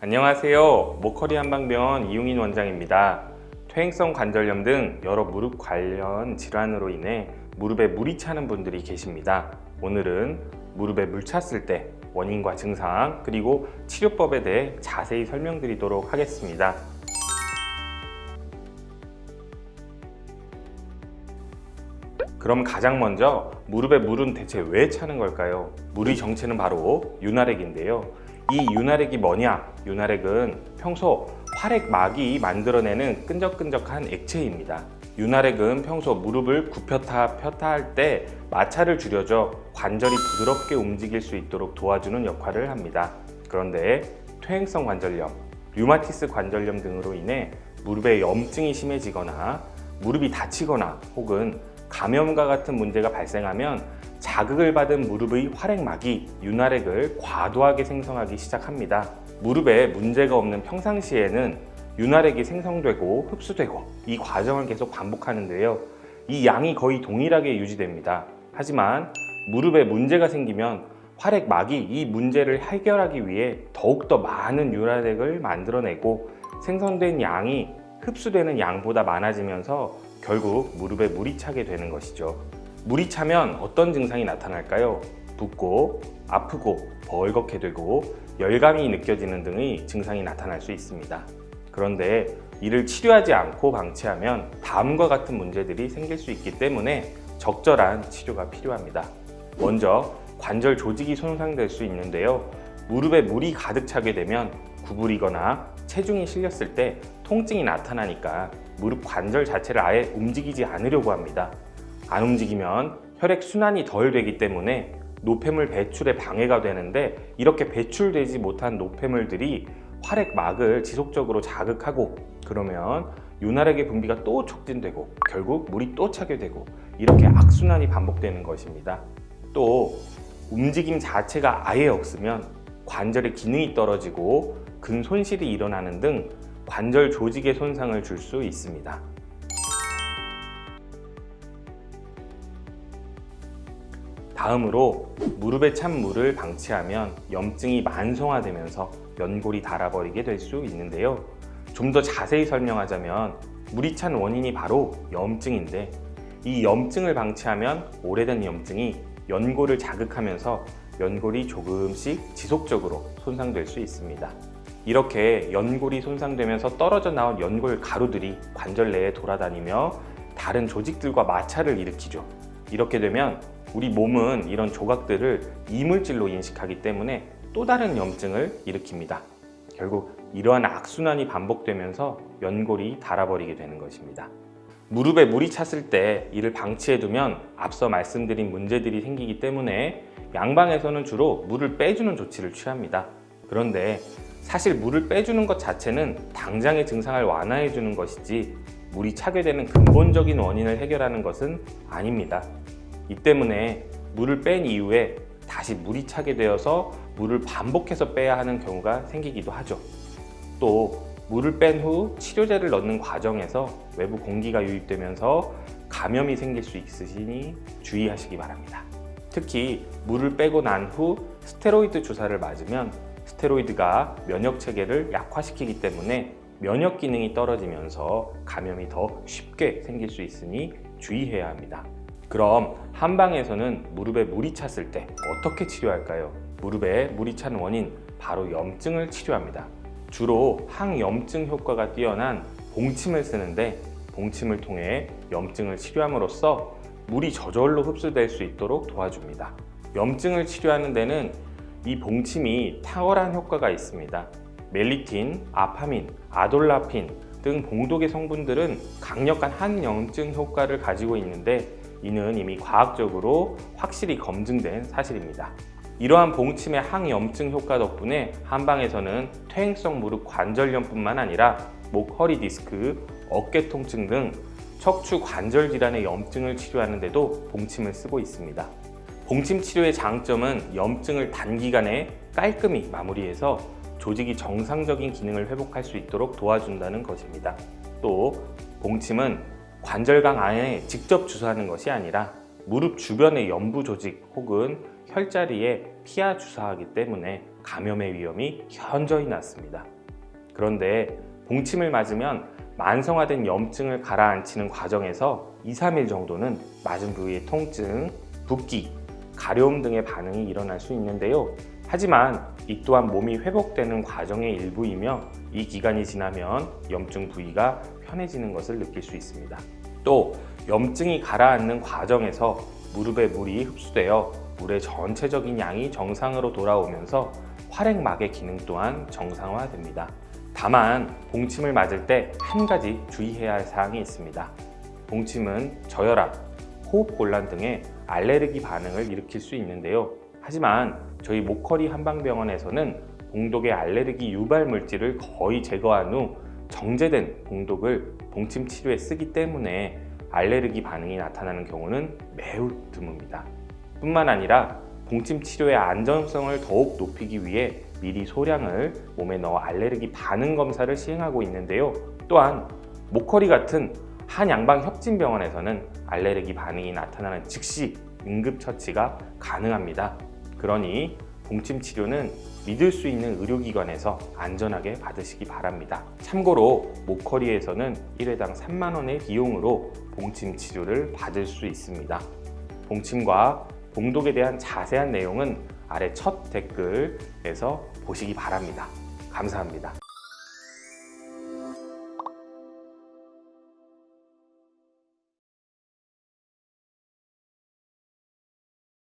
안녕하세요. 목허리 한방병원 이용인 원장입니다. 퇴행성 관절염 등 여러 무릎 관련 질환으로 인해 무릎에 물이 차는 분들이 계십니다. 오늘은 무릎에 물 찼을 때 원인과 증상 그리고 치료법에 대해 자세히 설명드리도록 하겠습니다. 그럼 가장 먼저 무릎에 물은 대체 왜 차는 걸까요? 물의 정체는 바로 윤활액인데요. 이 윤활액이 뭐냐? 윤활액은 평소 활액막이 만들어내는 끈적끈적한 액체입니다. 윤활액은 평소 무릎을 굽혔다 폈다 할 때 마찰을 줄여줘 관절이 부드럽게 움직일 수 있도록 도와주는 역할을 합니다. 그런데 퇴행성 관절염, 류마티스 관절염 등으로 인해 무릎에 염증이 심해지거나 무릎이 다치거나 혹은 감염과 같은 문제가 발생하면 자극을 받은 무릎의 활액막이 윤활액을 과도하게 생성하기 시작합니다. 무릎에 문제가 없는 평상시에는 윤활액이 생성되고 흡수되고 이 과정을 계속 반복하는데요. 이 양이 거의 동일하게 유지됩니다. 하지만 무릎에 문제가 생기면 활액막이 이 문제를 해결하기 위해 더욱더 많은 윤활액을 만들어내고 생성된 양이 흡수되는 양보다 많아지면서 결국 무릎에 물이 차게 되는 것이죠. 물이 차면 어떤 증상이 나타날까요? 붓고, 아프고, 벌겋게 되고, 열감이 느껴지는 등의 증상이 나타날 수 있습니다. 그런데 이를 치료하지 않고 방치하면 다음과 같은 문제들이 생길 수 있기 때문에 적절한 치료가 필요합니다. 먼저 관절 조직이 손상될 수 있는데요. 무릎에 물이 가득 차게 되면 구부리거나 체중이 실렸을 때 통증이 나타나니까 무릎 관절 자체를 아예 움직이지 않으려고 합니다. 안 움직이면 혈액 순환이 덜 되기 때문에 노폐물 배출에 방해가 되는데 이렇게 배출되지 못한 노폐물들이 활액막을 지속적으로 자극하고 그러면 윤활액의 분비가 또 촉진되고 결국 물이 또 차게 되고 이렇게 악순환이 반복되는 것입니다. 또 움직임 자체가 아예 없으면 관절의 기능이 떨어지고 근 손실이 일어나는 등 관절 조직에 손상을 줄 수 있습니다. 다음으로 무릎에 찬 물을 방치하면 염증이 만성화되면서 연골이 닳아버리게 될 수 있는데요. 좀 더 자세히 설명하자면 물이 찬 원인이 바로 염증인데 이 염증을 방치하면 오래된 염증이 연골을 자극하면서 연골이 조금씩 지속적으로 손상될 수 있습니다. 이렇게 연골이 손상되면서 떨어져 나온 연골 가루들이 관절 내에 돌아다니며 다른 조직들과 마찰을 일으키죠. 이렇게 되면 우리 몸은 이런 조각들을 이물질로 인식하기 때문에 또 다른 염증을 일으킵니다. 결국 이러한 악순환이 반복되면서 연골이 닳아버리게 되는 것입니다. 무릎에 물이 찼을 때 이를 방치해두면 앞서 말씀드린 문제들이 생기기 때문에 양방에서는 주로 물을 빼주는 조치를 취합니다. 그런데 사실 물을 빼주는 것 자체는 당장의 증상을 완화해주는 것이지 물이 차게 되는 근본적인 원인을 해결하는 것은 아닙니다. 이 때문에 물을 뺀 이후에 다시 물이 차게 되어서 물을 반복해서 빼야 하는 경우가 생기기도 하죠. 또 물을 뺀 후 치료제를 넣는 과정에서 외부 공기가 유입되면서 감염이 생길 수 있으시니 주의하시기 바랍니다. 특히 물을 빼고 난 후 스테로이드 주사를 맞으면 스테로이드가 면역 체계를 약화시키기 때문에 면역 기능이 떨어지면서 감염이 더 쉽게 생길 수 있으니 주의해야 합니다. 그럼 한방에서는 무릎에 물이 찼을 때 어떻게 치료할까요? 무릎에 물이 찬 원인, 바로 염증을 치료합니다. 주로 항염증 효과가 뛰어난 봉침을 쓰는데 봉침을 통해 염증을 치료함으로써 물이 저절로 흡수될 수 있도록 도와줍니다. 염증을 치료하는 데는 이 봉침이 탁월한 효과가 있습니다. 멜리틴, 아파민, 아돌라핀 등 봉독의 성분들은 강력한 항염증 효과를 가지고 있는데 이는 이미 과학적으로 확실히 검증된 사실입니다. 이러한 봉침의 항염증 효과 덕분에 한방에서는 퇴행성 무릎 관절염뿐만 아니라 목, 허리 디스크, 어깨 통증 등 척추 관절 질환의 염증을 치료하는 데도 봉침을 쓰고 있습니다. 봉침 치료의 장점은 염증을 단기간에 깔끔히 마무리해서 조직이 정상적인 기능을 회복할 수 있도록 도와준다는 것입니다. 또 봉침은 관절강 안에 직접 주사하는 것이 아니라 무릎 주변의 연부 조직 혹은 혈자리에 피하 주사하기 때문에 감염의 위험이 현저히 낮습니다. 그런데 봉침을 맞으면 만성화된 염증을 가라앉히는 과정에서 2, 3일 정도는 맞은 부위의 통증, 붓기, 가려움 등의 반응이 일어날 수 있는데요. 하지만 이 또한 몸이 회복되는 과정의 일부이며 이 기간이 지나면 염증 부위가 편해지는 것을 느낄 수 있습니다. 또 염증이 가라앉는 과정에서 무릎에 물이 흡수되어 물의 전체적인 양이 정상으로 돌아오면서 활액막의 기능 또한 정상화됩니다. 다만 봉침을 맞을 때 한 가지 주의해야 할 사항이 있습니다. 봉침은 저혈압, 호흡곤란 등의 알레르기 반응을 일으킬 수 있는데요. 하지만 저희 목허리 한방병원에서는 봉독의 알레르기 유발 물질을 거의 제거한 후 정제된 봉독을 봉침 치료에 쓰기 때문에 알레르기 반응이 나타나는 경우는 매우 드뭅니다. 뿐만 아니라 봉침 치료의 안전성을 더욱 높이기 위해 미리 소량을 몸에 넣어 알레르기 반응 검사를 시행하고 있는데요. 또한 목허리 같은 한양방협진병원에서는 알레르기 반응이 나타나는 즉시 응급처치가 가능합니다. 그러니 봉침 치료는 믿을 수 있는 의료기관에서 안전하게 받으시기 바랍니다. 참고로 목허리에서는 1회당 3만 원의 비용으로 봉침 치료를 받을 수 있습니다. 봉침과 봉독에 대한 자세한 내용은 아래 첫 댓글에서 보시기 바랍니다. 감사합니다.